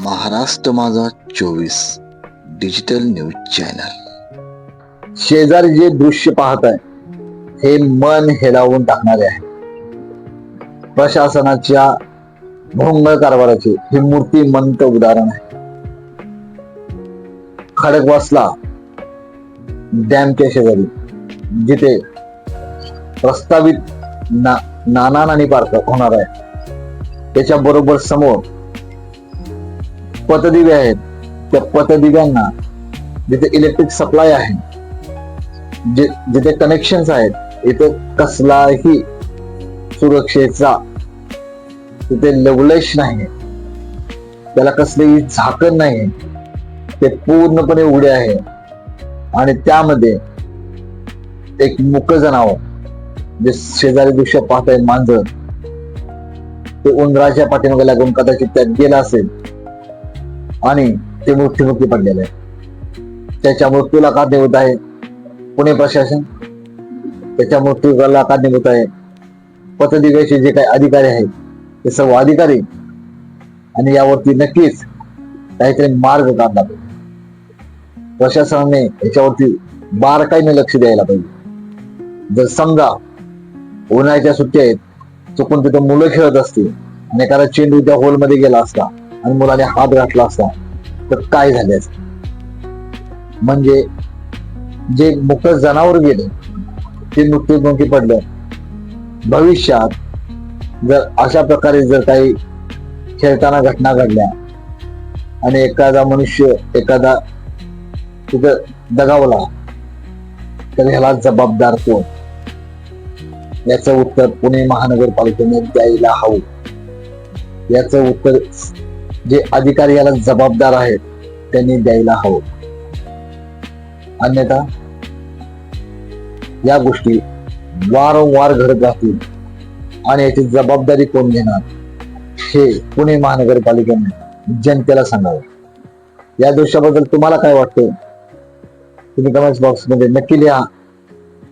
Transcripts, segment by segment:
महाराष्ट्र माझा 24 digital news channel. शेजारी जे दृश्य पाहत आहे हे मन हेलावून टाकणारे आहे. प्रशासनाच्या भोंगळ कारभाराचे हे मूर्तिमंत उदाहरण आहे. खडकवासला डॅमच्या शेजारी जिथे प्रस्तावित नाना नानी पार्क होणार आहे त्याच्या बरोबर समोर पतदिवे आहेत. त्या पतदिव्यांना जिथे इलेक्ट्रिक सप्लाय आहे, जिथे कनेक्शन आहेत, इथे कसलाही सुरक्षेचा तिथे लवलेश नाही, त्याला कसलीही झाकण नाही, ते पूर्णपणे उघडे आहे. आणि त्यामध्ये एक मुक जनावर जे शेजारी दृश्य पाहत आहे मांजर, ते उंदराच्या पाठीमागे लागून कदाचित त्यात गेला असेल आणि ते मृत्युमुखी पडलेले आहे. त्याच्या मृत्यूला कारणीभूत आहे पुणे प्रशासन, त्याच्या मृत्यूला कारणीभूत आहे पतदिव्याचे जे काही अधिकारी आहेत ते सर्व अधिकारी. आणि यावरती नक्कीच काहीतरी मार्ग काढला पाहिजे. प्रशासनाने याच्यावरती बारकाईने लक्ष द्यायला पाहिजे. जर समजा उन्हाळ्याच्या सुट्ट्या आहेत, चुकून तिथे मुलं खेळत असतील आणि एखादा चेंडू त्या होलमध्ये गेला असता आणि मुलाने हात घातला असता तर काय झाले असते. म्हणजे जे मुक जनावर गेले ते मृत्युमुखी पडलं. भविष्यात जर अशा प्रकारे जर काही खेळताना घटना घडल्या आणि एखादा मनुष्य एखादा तिथं दगावला तर ह्याला जबाबदार कोण, याचं उत्तर पुणे महानगरपालिकेने द्यायला हवं. याचं उत्तर जे अधिकारी याला जबाबदार आहेत त्यांनी द्यायला हवं. अन्यथा या गोष्टी वारंवार घडत राहतील आणि याची जबाबदारी कोण घेणार हे पुणे महानगरपालिकेने जनतेला सांगावं. या दृश्याबद्दल तुम्हाला काय वाटतं तुम्ही कमेंट्स बॉक्स मध्ये नक्की लिहा.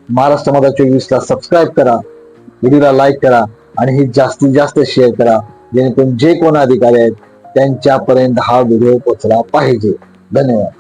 महाराष्ट्र माझा 24 ला सबस्क्राईब करा, व्हिडिओला लाईक करा आणि ही जास्तीत जास्त शेअर करा, जेणेकरून जे कोण अधिकारी आहेत त्यांच्यापर्यंत हा व्हिडिओ पोहोचला पाहिजे. धन्यवाद.